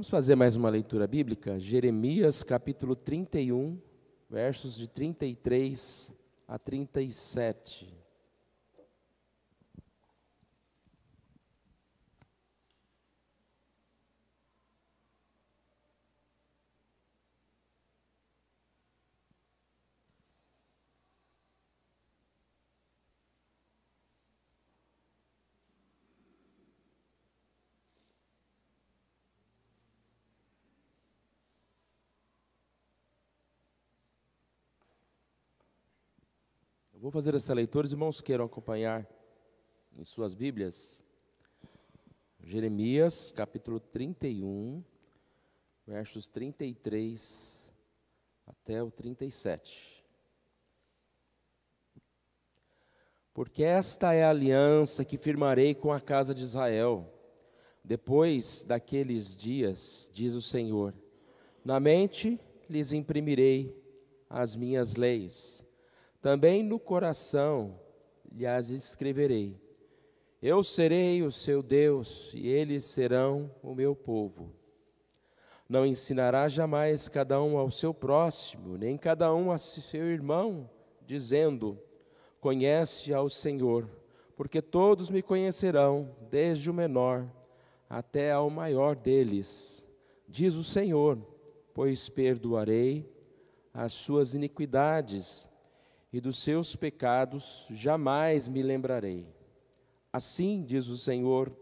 Vamos fazer mais uma leitura bíblica, Jeremias capítulo 31, versos de 33 a 37. Vou fazer essa leitura, os irmãos queiram acompanhar em suas Bíblias. Jeremias, capítulo 31, versos 33 até o 37. Porque esta é a aliança que firmarei com a casa de Israel, depois daqueles dias, diz o Senhor. Na mente lhes imprimirei as minhas leis, também no coração lhes escreverei. Eu serei o seu Deus, e eles serão o meu povo. Não ensinará jamais cada um ao seu próximo, nem cada um a seu irmão, dizendo: conhece ao Senhor, porque todos me conhecerão, desde o menor até ao maior deles, diz o Senhor, pois perdoarei as suas iniquidades, e dos seus pecados jamais me lembrarei. Assim diz o Senhor,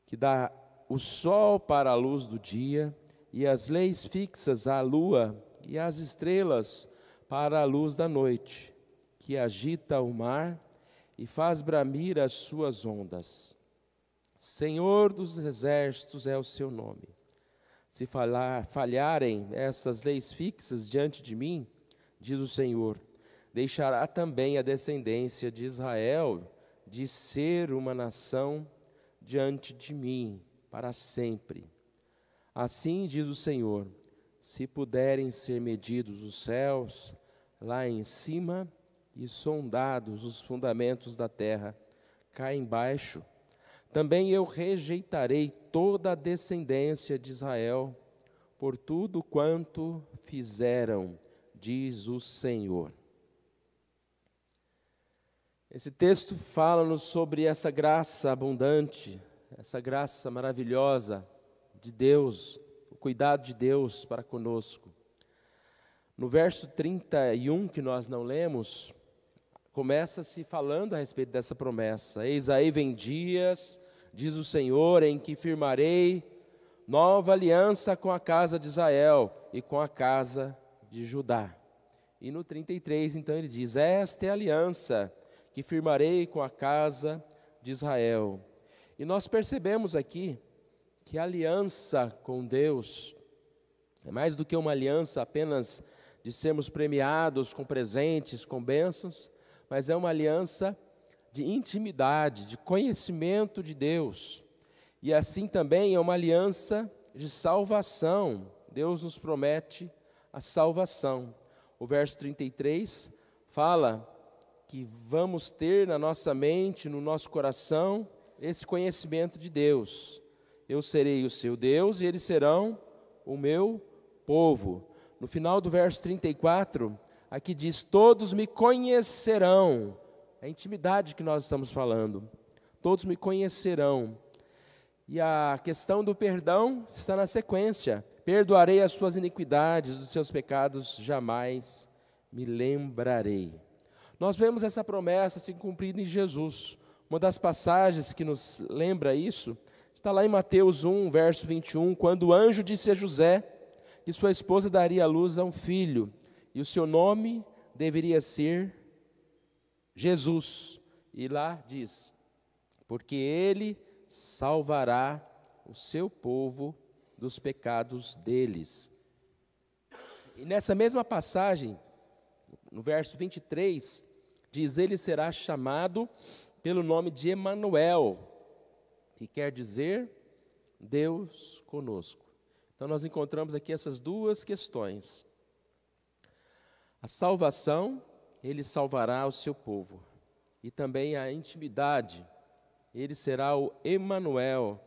que dá o sol para a luz do dia, e as leis fixas à lua, e as estrelas para a luz da noite, que agita o mar e faz bramir as suas ondas. Senhor dos exércitos é o seu nome. Se falharem essas leis fixas diante de mim, diz o Senhor, deixará também a descendência de Israel de ser uma nação diante de mim para sempre. Assim diz o Senhor, se puderem ser medidos os céus lá em cima e sondados os fundamentos da terra cá embaixo, também eu rejeitarei toda a descendência de Israel por tudo quanto fizeram, diz o Senhor. Esse texto fala-nos sobre essa graça abundante, essa graça maravilhosa de Deus, o cuidado de Deus para conosco. No verso 31, que nós não lemos, começa-se falando a respeito dessa promessa. Eis aí vem dias, diz o Senhor, em que firmarei nova aliança com a casa de Israel e com a casa de Judá. E no 33, então, ele diz, esta é a aliança que firmarei com a casa de Israel. E nós percebemos aqui que a aliança com Deus é mais do que uma aliança apenas de sermos premiados com presentes, com bênçãos, mas é uma aliança de intimidade, de conhecimento de Deus. E assim também é uma aliança de salvação. Deus nos promete a salvação. O verso 33 fala que vamos ter na nossa mente, no nosso coração, esse conhecimento de Deus. Eu serei o seu Deus e eles serão o meu povo. No final do verso 34, aqui diz, todos me conhecerão. É a intimidade que nós estamos falando. Todos me conhecerão. E a questão do perdão está na sequência. Perdoarei as suas iniquidades, os seus pecados jamais me lembrarei. Nós vemos essa promessa se cumprida em Jesus. Uma das passagens que nos lembra isso, está lá em Mateus 1, verso 21, quando o anjo disse a José que sua esposa daria à luz a um filho, e o seu nome deveria ser Jesus. E lá diz, porque ele salvará o seu povo dos pecados deles. E nessa mesma passagem, no verso 23, diz, ele será chamado pelo nome de Emanuel, que quer dizer Deus conosco. Então nós encontramos aqui essas duas questões. A salvação, ele salvará o seu povo. E também a intimidade, ele será o Emanuel,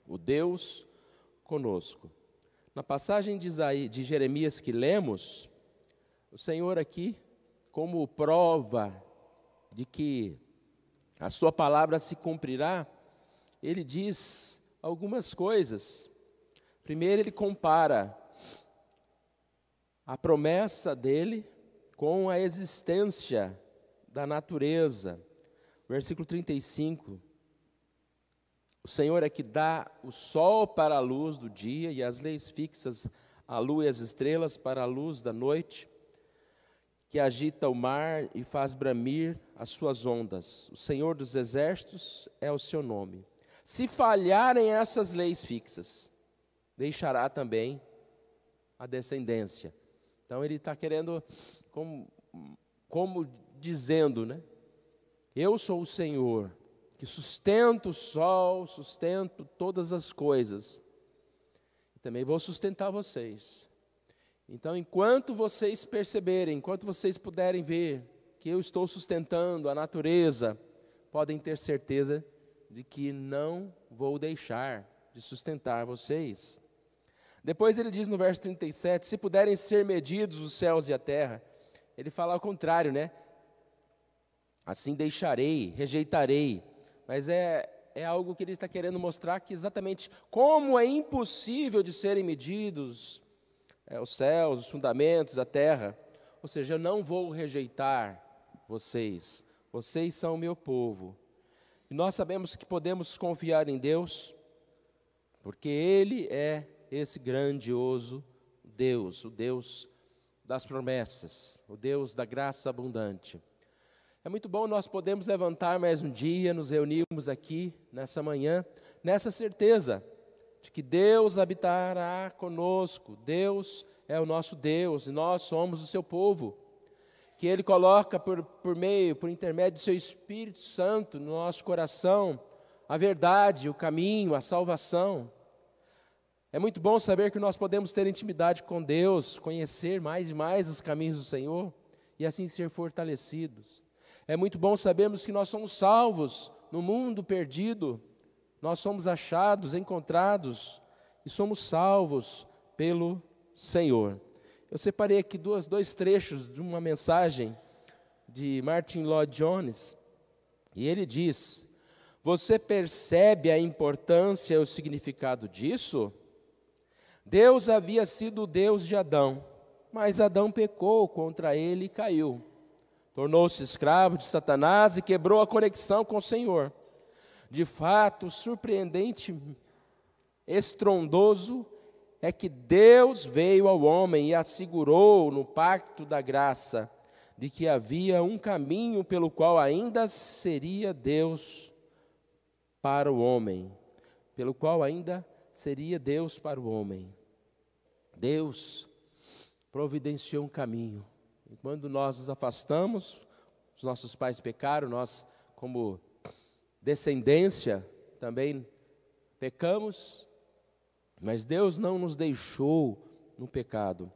o Deus conosco. Na passagem de Jeremias que lemos, o Senhor aqui, como prova de que a sua palavra se cumprirá, ele diz algumas coisas. Primeiro, ele compara a promessa dele com a existência da natureza. Versículo 35. O Senhor é que dá o sol para a luz do dia e as leis fixas, a lua e as estrelas para a luz da noite, que agita o mar e faz bramir as suas ondas. O Senhor dos exércitos é o seu nome. Se falharem essas leis fixas, deixará também a descendência. Então ele está querendo, como dizendo, né? Eu sou o Senhor, que sustento o sol, sustento todas as coisas. E também vou sustentar vocês. Então, enquanto vocês perceberem, enquanto vocês puderem ver que eu estou sustentando a natureza, podem ter certeza de que não vou deixar de sustentar vocês. Depois ele diz no verso 37, se puderem ser medidos os céus e a terra, ele fala ao contrário, né? Assim deixarei, rejeitarei. Mas é algo que ele está querendo mostrar que exatamente como é impossível de serem medidos os céus, os fundamentos, a terra. Ou seja, eu não vou rejeitar vocês. Vocês são o meu povo. E nós sabemos que podemos confiar em Deus, porque Ele é esse grandioso Deus, o Deus das promessas, o Deus da graça abundante. É muito bom nós podemos levantar mais um dia, nos reunirmos aqui nessa manhã, nessa certeza de que Deus habitará conosco, Deus é o nosso Deus e nós somos o seu povo, que Ele coloca por intermédio do seu Espírito Santo no nosso coração, a verdade, o caminho, a salvação. É muito bom saber que nós podemos ter intimidade com Deus, conhecer mais e mais os caminhos do Senhor e assim ser fortalecidos. É muito bom sabermos que nós somos salvos no mundo perdido, nós somos achados, encontrados e somos salvos pelo Senhor. Eu separei aqui dois trechos de uma mensagem de Martin Lloyd Jones, e ele diz: você percebe a importância e o significado disso? Deus havia sido o Deus de Adão, mas Adão pecou contra ele e caiu. Tornou-se escravo de Satanás e quebrou a conexão com o Senhor. De fato, surpreendente, estrondoso, é que Deus veio ao homem e assegurou no pacto da graça de que havia um caminho pelo qual ainda seria Deus para o homem. Pelo qual ainda seria Deus para o homem. Deus providenciou um caminho. E quando nós nos afastamos, os nossos pais pecaram, nós como descendência também pecamos, mas Deus não nos deixou no pecado.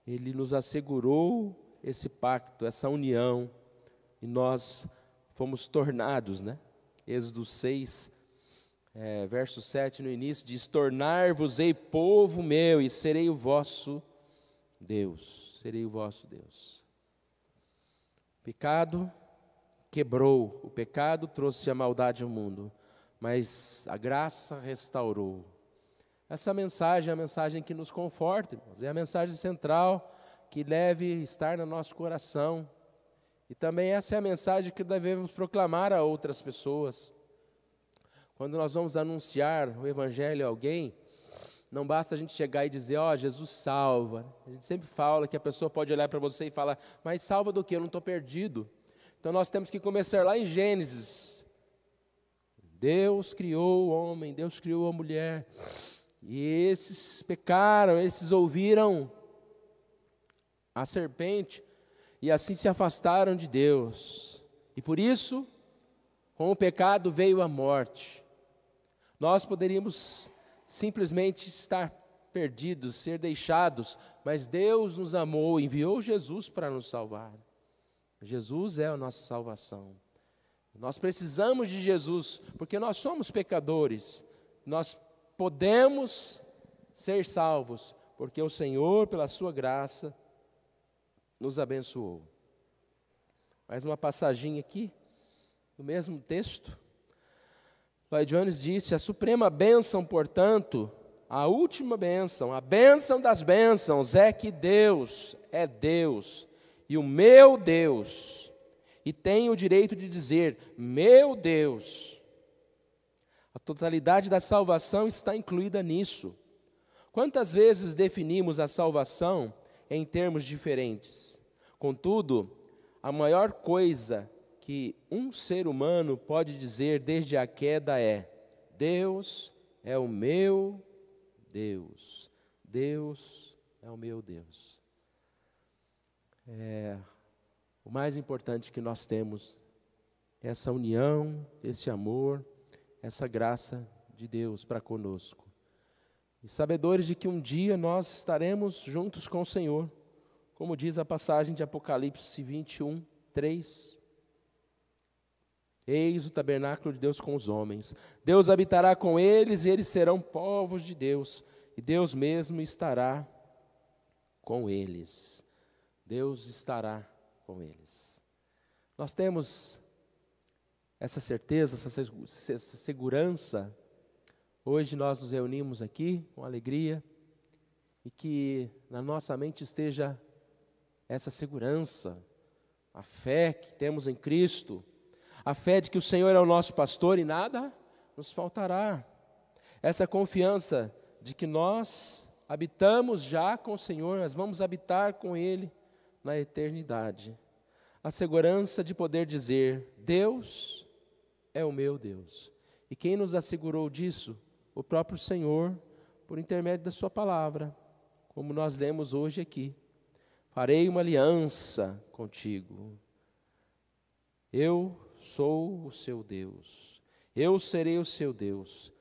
Ele nos assegurou esse pacto, essa união, e nós fomos tornados, né? Êxodo 6, verso 7 no início, diz: tornar-vos-ei povo meu e serei o vosso Deus, serei o vosso Deus. O pecado quebrou, o pecado trouxe a maldade ao mundo, mas a graça restaurou. Essa mensagem é a mensagem que nos conforta, irmãos, é a mensagem central que deve estar no nosso coração. E também essa é a mensagem que devemos proclamar a outras pessoas. Quando nós vamos anunciar o Evangelho a alguém, não basta a gente chegar e dizer, Jesus salva. A gente sempre fala que a pessoa pode olhar para você e falar, mas salva do quê? Eu não estou perdido. Então nós temos que começar lá em Gênesis. Deus criou o homem, Deus criou a mulher. E esses pecaram, esses ouviram a serpente e assim se afastaram de Deus. E por isso, com o pecado veio a morte. Nós poderíamos simplesmente estar perdidos, ser deixados, mas Deus nos amou, enviou Jesus para nos salvar. Jesus é a nossa salvação. Nós precisamos de Jesus, porque nós somos pecadores. Nós podemos ser salvos, porque o Senhor, pela sua graça, nos abençoou. Mais uma passaginha aqui, no mesmo texto. Lloyd Jones disse: a suprema bênção, portanto, a última bênção, a bênção das bênçãos é que Deus é Deus e o meu Deus, e tem o direito de dizer, meu Deus. A totalidade da salvação está incluída nisso. Quantas vezes definimos a salvação em termos diferentes? Contudo, a maior coisa que um ser humano pode dizer desde a queda é: Deus é o meu Deus. Deus é o meu Deus. O mais importante que nós temos é essa união, esse amor, essa graça de Deus para conosco. E sabedores de que um dia nós estaremos juntos com o Senhor, como diz a passagem de Apocalipse 21, 3. Eis o tabernáculo de Deus com os homens. Deus habitará com eles e eles serão povos de Deus. E Deus mesmo estará com eles. Deus estará com eles. Nós temos essa certeza, essa segurança. Hoje nós nos reunimos aqui com alegria e que na nossa mente esteja essa segurança, a fé que temos em Cristo, a fé de que o Senhor é o nosso pastor e nada nos faltará. Essa confiança de que nós habitamos já com o Senhor, nós vamos habitar com Ele na eternidade. A segurança de poder dizer, Deus é o meu Deus. E quem nos assegurou disso? O próprio Senhor, por intermédio da sua palavra, como nós lemos hoje aqui. Farei uma aliança contigo. Eu sou o seu Deus. Eu serei o seu Deus.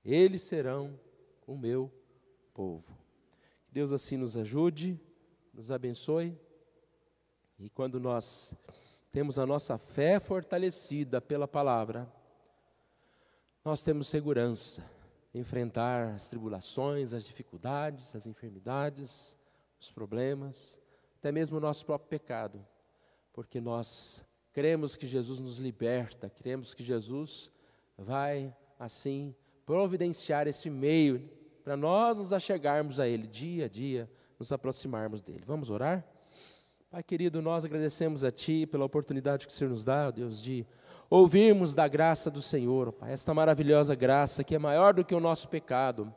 Eles serão o meu povo. Que Deus assim nos ajude, nos abençoe. E quando nós temos a nossa fé fortalecida pela palavra, nós temos segurança em enfrentar as tribulações, as dificuldades, as enfermidades, os problemas, até mesmo o nosso próprio pecado, porque nós cremos que Jesus nos liberta, cremos que Jesus vai, assim, providenciar esse meio para nós nos achegarmos a Ele, dia a dia, nos aproximarmos dEle. Vamos orar? Pai querido, nós agradecemos a Ti pela oportunidade que o Senhor nos dá, ó Deus, de ouvirmos da graça do Senhor, ó Pai, esta maravilhosa graça que é maior do que o nosso pecado,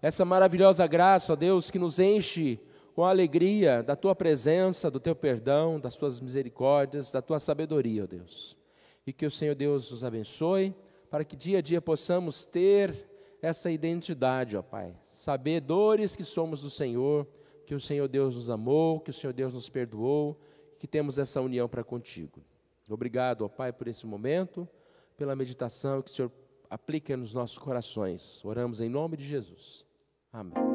essa maravilhosa graça, ó Deus, que nos enche com a alegria da Tua presença, do Teu perdão, das Tuas misericórdias, da Tua sabedoria, ó Deus. E que o Senhor Deus nos abençoe, para que dia a dia possamos ter essa identidade, ó Pai, sabedores que somos do Senhor, que o Senhor Deus nos amou, que o Senhor Deus nos perdoou, que temos essa união para contigo. Obrigado, ó Pai, por esse momento, pela meditação que o Senhor aplica nos nossos corações. Oramos em nome de Jesus. Amém.